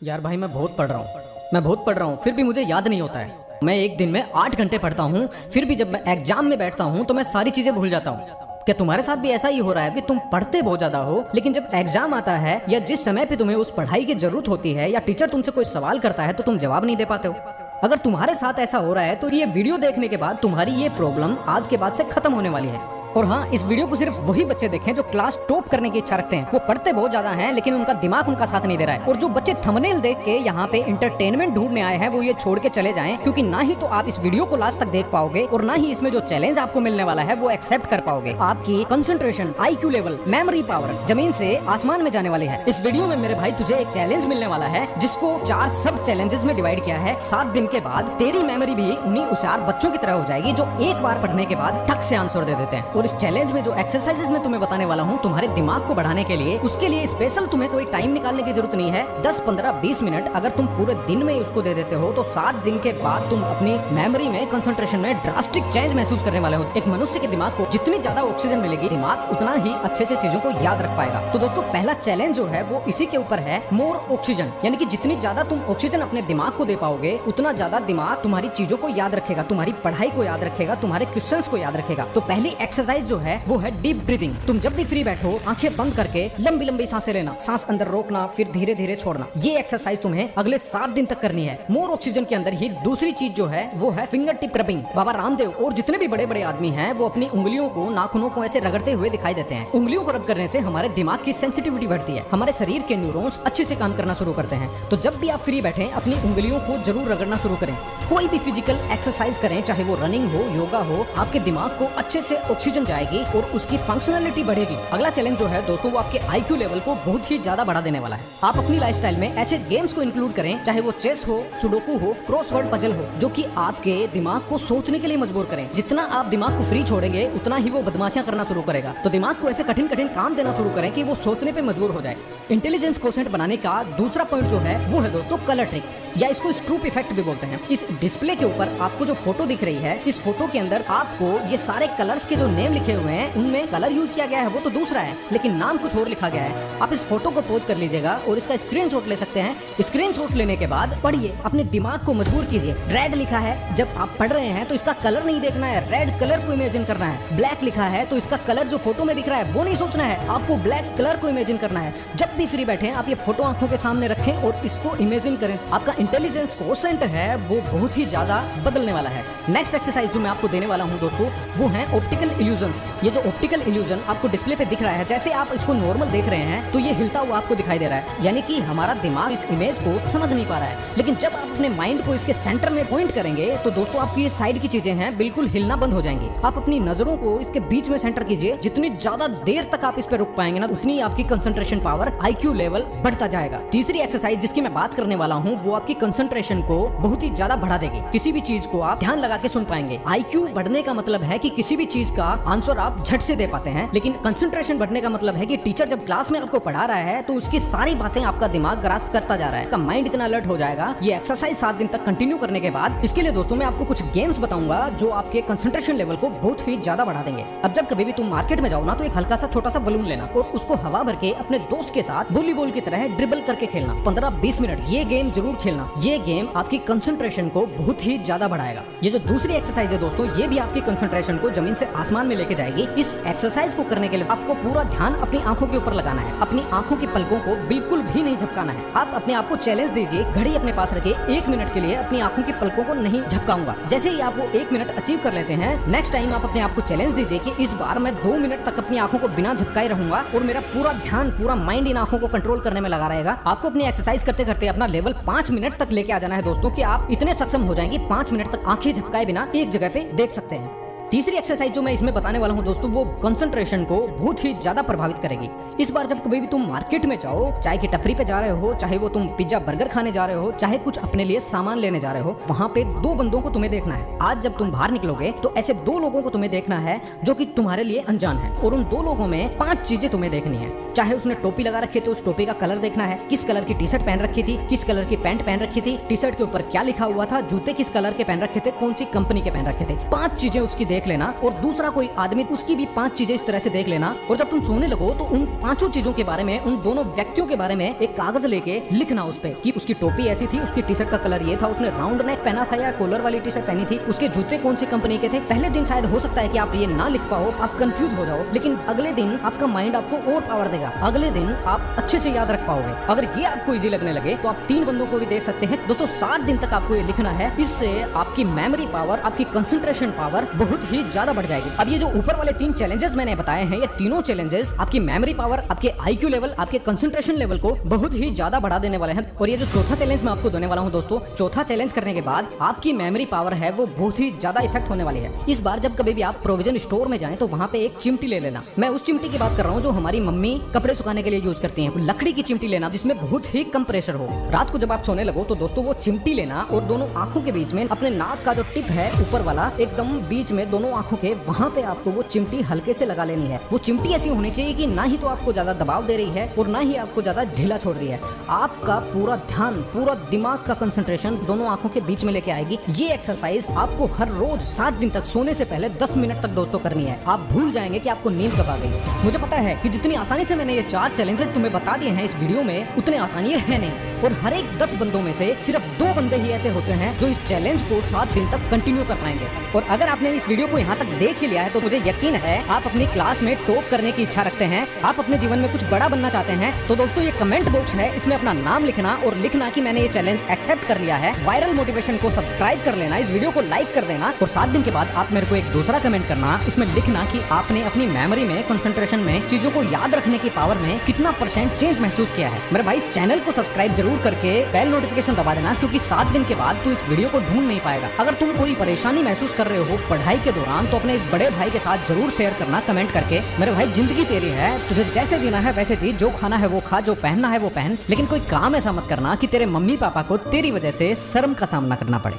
यार भाई मैं बहुत पढ़ रहा हूँ फिर भी मुझे याद नहीं होता है। मैं एक दिन में 8 घंटे पढ़ता हूँ, फिर भी जब मैं एग्जाम में बैठता हूँ तो मैं सारी चीजें भूल जाता हूँ। क्या तुम्हारे साथ भी ऐसा ही हो रहा है कि तुम पढ़ते बहुत ज्यादा हो, लेकिन जब एग्जाम आता है या जिस समय पे तुम्हें उस पढ़ाई की जरूरत होती है या टीचर तुमसे कोई सवाल करता है तो तुम जवाब नहीं दे पाते हो? अगर तुम्हारे साथ ऐसा हो रहा है तो ये वीडियो देखने के बाद तुम्हारी ये प्रॉब्लम आज के बाद से खत्म होने वाली है। और हाँ, इस वीडियो को सिर्फ वही बच्चे देखें जो क्लास टॉप करने की इच्छा रखते हैं। वो पढ़ते बहुत ज्यादा हैं लेकिन उनका दिमाग उनका साथ नहीं दे रहा है। और जो बच्चे थंबनेल देख के यहाँ पे इंटरटेनमेंट ढूंढने आए हैं वो ये छोड़ के चले जाएं, क्योंकि ना ही तो आप इस वीडियो को लास्ट तक देख पाओगे और ना ही इसमें जो चैलेंज आपको मिलने वाला है वो एक्सेप्ट कर पाओगे। आपकी concentration, IQ level, memory power जमीन से आसमान में जाने वाली है। इस वीडियो में मेरे भाई तुझे एक चैलेंज मिलने वाला है जिसको 4 सब चैलेंजेस में डिवाइड किया है। 7 दिन के बाद तेरी मेमोरी भी उन्हीं होशियार बच्चों की तरह हो जाएगी जो एक बार पढ़ने के बाद ठक से आंसर दे देते हैं। और इस चैलेंज में जो एक्सरसाइजेस मैं तुम्हें बताने वाला हूँ तुम्हारे दिमाग को बढ़ाने के लिए, उसके लिए स्पेशल तुम्हें कोई टाइम निकालने की जरूरत नहीं है। 10, 15, 20 मिनट अगर तुम पूरे दिन में उसको दे देते हो तो 7 दिन के बाद तुम अपनी मेमोरी में, कंसंट्रेशन में ड्रास्टिक चेंज महसूस करने वाले हो। एक मनुष्य के दिमाग को जितनी ज्यादा ऑक्सीजन मिलेगी, दिमाग उतना ही अच्छे से चीजों को याद रख पाएगा। तो दोस्तों पहला चैलेंज जो है वो इसी के ऊपर है, मोर ऑक्सीजन। यानी कि जितनी ज्यादा तुम ऑक्सीजन अपने दिमाग को दे पाओगे उतना ज्यादा दिमाग तुम्हारी चीजों को याद रखेगा, तुम्हारी पढ़ाई को याद रखेगा, तुम्हारे क्वेश्चंस को याद रखेगा। तो पहली एक्सरसाइज जो है वो है डीप ब्रीदिंग। तुम जब भी फ्री बैठो आंखें बंद करके लंबी लंबी सांसें लेना, सांस अंदर रोकना फिर धीरे धीरे छोड़ना। ये एक्सरसाइज तुम्हें अगले 7 दिन तक करनी है। मोर ऑक्सीजन के अंदर ही दूसरी चीज जो है वो है finger tip rubbing. Baba Ramdev और जितने भी बड़े बड़े आदमी हैं वो अपनी उंगलियों को, नाखूनों को ऐसे रगड़ते हुए दिखाई देते हैं। उंगलियों को रब करने से हमारे दिमाग की सेंसिटिविटी बढ़ती है, हमारे शरीर के न्यूरॉन्स अच्छे से काम करना शुरू करते हैं। तो जब भी आप फ्री बैठे अपनी उंगलियों को जरूर रगड़ना शुरू करें। कोई भी फिजिकल एक्सरसाइज करें, चाहे वो रनिंग हो, योगा हो, आपके दिमाग को अच्छे से ऑक्सीजन जाएगी और उसकी फंक्शनलिटी बढ़ेगी। अगला चैलेंज जो है दोस्तों वो आपके IQ लेवल को बहुत ही ज्यादा बढ़ा देने वाला है। आप अपनी लाइफस्टाइल में ऐसे गेम्स को इंक्लूड करें, चाहे वो चेस हो, सुडोकू हो, क्रॉसवर्ड पजल हो, जो कि आपके दिमाग को सोचने के लिए मजबूर करें। जितना आप दिमाग को फ्री छोड़ेंगे उतना ही वो बदमाशियां करना शुरू करेगा। तो दिमाग को ऐसे कठिन कठिन काम देना शुरू करें कि वो सोचने पे मजबूर हो जाए। इंटेलिजेंस कोशेंट बनाने का दूसरा पॉइंट जो है वो है दोस्तों कलर ट्रिक, या इसको स्ट्रूप इफेक्ट भी बोलते हैं। इस डिस्प्ले के ऊपर आपको जो फोटो दिख रही है, इस फोटो के अंदर आपको ये सारे कलर्स के जो नेम लिखे हुए हैं उनमें कलर यूज किया गया है वो तो दूसरा है, लेकिन नाम कुछ और लिखा गया है। आप इस फोटो को पोज कर लीजिएगा और इसका स्क्रीनशॉट ले सकते हैं। स्क्रीनशॉट लेने के बाद पढ़िए, अपने दिमाग को मजबूर कीजिए। रेड लिखा है, जब आप पढ़ रहे हैं तो इसका कलर नहीं देखना है, रेड कलर को इमेजिन करना है। ब्लैक लिखा है तो इसका कलर जो फोटो में दिख रहा है वो नहीं सोचना है, आपको ब्लैक कलर को इमेजिन करना है। जब भी फ्री बैठे आप ये फोटो आंखों के सामने रखें और इसको इमेजिन करें। आपका इंटेलिजेंस कोशेंट है वो बहुत ही ज्यादा बदलने वाला है। नेक्स्ट एक्सरसाइज जो मैं आपको देने वाला हूं दोस्तों वो है ऑप्टिकल इल्यूजन्स। ये जो ऑप्टिकल इल्यूजन आपको डिस्प्ले पे दिख रहा है, जैसे आप इसको नॉर्मल देख रहे हैं तो ये हिलता हुआ आपको दिखाई दे रहा है, यानी कि हमारा दिमाग इस इमेज को समझ नहीं पा रहा है। लेकिन जब आप अपने माइंड को इसके सेंटर में पॉइंट करेंगे तो दोस्तों आपकी ये साइड की चीजें हैं बिल्कुल हिलना बंद हो जाएंगी। आप अपनी नजरों को इसके बीच में सेंटर कीजिए। जितनी ज्यादा देर तक आप इस पे रुक पाएंगे ना उतनी आपकी कंसंट्रेशन पावर, IQ लेवल बढ़ता जाएगा। तीसरी एक्सरसाइज जिसकी मैं बात करने वाला हूँ वो आपकी कंसंट्रेशन को बहुत ही ज्यादा बढ़ा देगी। किसी भी चीज को आप ध्यान लगा के सुन पाएंगे। IQ बढ़ने का मतलब है कि किसी भी चीज का आंसर आप झट से दे पाते हैं, लेकिन कंसंट्रेशन बढ़ने का मतलब है कि टीचर जब क्लास में आपको पढ़ा रहा है तो उसकी सारी बातें आपका दिमाग ग्रास्प करता जा रहा है, आपका माइंड इतना अलर्ट हो जाएगा। ये एक्सरसाइज 7 दिन तक कंटिन्यू करने के बाद इसके लिए दोस्तों मैं आपको कुछ गेम्स बताऊंगा जो आपके कंसंट्रेशन लेवल को बहुत ही ज्यादा बढ़ा देंगे। अब जब कभी भी तुम मार्केट में जाओ ना तो एक हल्का सा छोटा सा बलून लेना और उसको हवा भर के अपने दोस्त के साथ वॉलीबॉल की तरह ड्रिबल करके खेलना 15-20 मिनट। ये गेम जरूर खेलना, ये गेम आपकी कंसंट्रेशन को बहुत ही ज्यादा बढ़ाएगा। ये जो दूसरी एक्सरसाइज है दोस्तों ये भी आपकी कंसंट्रेशन को जमीन से आसमान में लेके जाएगी। इस एक्सरसाइज को करने के लिए आपको पूरा ध्यान अपनी आंखों के ऊपर लगाना है। अपनी आंखों की पलकों को बिल्कुल भी नहीं झपकाना है। आप अपने आप को चैलेंज दीजिए, घड़ी अपने पास रखिए, 1 मिनट के लिए अपनी आंखों की पलकों को नहीं झपकाऊंगा। जैसे ही आप वो 1 मिनट अचीव कर लेते हैं, नेक्स्ट टाइम आप अपने आप को चैलेंज दीजिए कि इस बार मैं 2 मिनट तक अपनी आंखों को बिना झपकाए रहूंगा और मेरा पूरा ध्यान, पूरा माइंड इन आंखों को कंट्रोल करने में लगा रहेगा। आपको अपनी एक्सरसाइज करते करते अपना लेवल 5 मिनट तक लेके आ जाना है दोस्तों कि आप इतने सक्षम हो जाएंगे 5 मिनट तक आंखें झपकाए बिना एक जगह पे देख सकते हैं। तीसरी एक्सरसाइज जो मैं इसमें बताने वाला हूं दोस्तों वो कंसंट्रेशन को बहुत ही ज्यादा प्रभावित करेगी। इस बार जब कभी भी तुम मार्केट में जाओ, चाय की टपरी पे जा रहे हो, चाहे वो तुम पिज्जा बर्गर खाने जा रहे हो, चाहे कुछ अपने लिए सामान लेने जा रहे हो, वहाँ पे 2 बंदों को तुम्हें देखना है। आज जब तुम बाहर निकलोगे तो ऐसे 2 लोगों को तुम्हें देखना है जो कि तुम्हारे लिए अनजान है, और उन 2 लोगों में 5 चीजें तुम्हें देखनी है। चाहे उसने टोपी लगा रखी थी, उस टोपी का कलर देखना है, किस कलर की टी शर्ट पहन रखी थी, किस कलर की पैंट पहन रखी थी, टी शर्ट के ऊपर क्या लिखा हुआ था, जूते किस कलर के पहन रखे थे, कौन सी कंपनी के पहन रखे थे। 5 चीजें उसकी देख लेना और दूसरा कोई आदमी उसकी भी 5 चीजें इस तरह से देख लेना। और जब तुम सोने लगो तो उन 5 चीजों के बारे में, उन दोनों व्यक्तियों के बारे में एक कागज लेके लिखना उस पे कि उसकी टोपी ऐसी थी, उसकी टी शर्ट का कलर ये था, उसने राउंड नेक पहना था या कॉलर वाली टी शर्ट पहनी थी, उसके जूते कौन सी कंपनी के थे। पहले दिन शायद हो सकता है कि आप ये ना लिख पाओ, आप कंफ्यूज हो जाओ, लेकिन अगले दिन आपका माइंड आपको और पावर देगा। अगले दिन आप अच्छे से याद रख पाओगे। अगर ये आपको इजी लगने लगे तो आप 3 बंदों को भी देख सकते हैं। दोस्तों 7 दिन तक आपको ये लिखना है। इससे आपकी मेमोरी पावर, आपकी कंसंट्रेशन पावर बहुत ही ज्यादा बढ़ जाएगी। अब ये जो ऊपर वाले 3 चैलेंजेस मैंने बताए हैं, ये तीनों चैलेंजेस आपकी मेमोरी पावर, आपके आईक्यू लेवल, आपके कंसंट्रेशन लेवल को बहुत ही ज्यादा बढ़ा देने वाले हैं। और ये जो चौथा चैलेंज मैं आपको देने वाला हूं दोस्तों, चौथा चैलेंज करने के बाद आपकी मेमोरी पावर है वो बहुत ही ज्यादा इफेक्ट होने वाली है। इस बार जब कभी भी आप प्रोविजन स्टोर में जाएं तो वहां पे एक चिमटी ले लेना। मैं उस चिमटी की बात कर रहा हूं जो हमारी मम्मी कपड़े सुखाने के लिए यूज करती हैं। लकड़ी की चिमटी लेना जिसमें बहुत ही कम प्रेशर हो। रात को जब आप सोने लगो तो दोस्तों वो चिमटी लेना और दोनों आंखों के बीच में अपने नाक का जो टिप है ऊपर वाला एकदम बीच में दोनों आंखों के, वहां पे आपको वो चिमटी हल्के से लगा लेनी है। वो चिमटी ऐसी होनी चाहिए कि ना ही तो आपको ज्यादा दबाव दे रही है और ना ही आपको ज्यादा ढीला छोड़ रही है। आपका पूरा ध्यान, पूरा दिमाग का कंसंट्रेशन दोनों आंखों के बीच में लेके आएगी। ये एक्सरसाइज आपको हर रोज 7 दिन तक सोने से पहले 10 मिनट तक दोस्तों करनी है। आप भूल जाएंगे कि आपको नींद कब आ गई। मुझे पता है कि जितनी आसानी से मैंने ये 4 चैलेंजेस तुम्हें बता दिए हैं इस वीडियो में, उतने आसानी है नहीं। और हर एक 10 बंदों में से सिर्फ 2 बंदे ही ऐसे होते हैं जो इस चैलेंज को 7 दिन तक कंटिन्यू कर पाएंगे। और अगर आपने इस वीडियो को यहाँ तक देख ही लिया है तो मुझे यकीन है आप अपनी क्लास में टॉप करने की इच्छा रखते हैं, आप अपने जीवन में कुछ बड़ा बनना चाहते हैं। तो दोस्तों ये कमेंट बॉक्स है, इसमें अपना नाम लिखना और लिखना कि मैंने ये चैलेंज एक्सेप्ट कर लिया है। वायरल मोटिवेशन को सब्सक्राइब कर लेना, इस वीडियो को लाइक कर देना और 7 दिन के बाद आप मेरे को एक दूसरा कमेंट करना। इसमें लिखना कि आपने अपनी मेमोरी में, कंसंट्रेशन में, चीजों को याद रखने की पावर में कितना % चेंज महसूस किया है। मेरे भाई इस चैनल को सब्सक्राइब जरूर करके बेल नोटिफिकेशन दबा देना, क्योंकि 7 दिन के बाद तू इस वीडियो को ढूंढ नहीं पाएगा। अगर तुम कोई परेशानी महसूस कर रहे हो पढ़ाई के दौरान तो अपने इस बड़े भाई के साथ जरूर शेयर करना कमेंट करके। मेरे भाई जिंदगी तेरी है, तुझे जैसे जीना है वैसे जी, जो खाना है वो खा, जो पहनना है वो पहन, लेकिन कोई काम ऐसा मत करना कि तेरे मम्मी पापा को तेरी वजह से शर्म का सामना करना पड़े।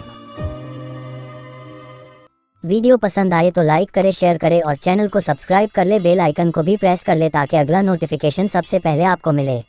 वीडियो पसंद आए तो लाइक करे, शेयर करे और चैनल को सब्सक्राइब कर ले। बेल आइकन को भी प्रेस कर ले ताकि अगला नोटिफिकेशन सबसे पहले आपको मिले।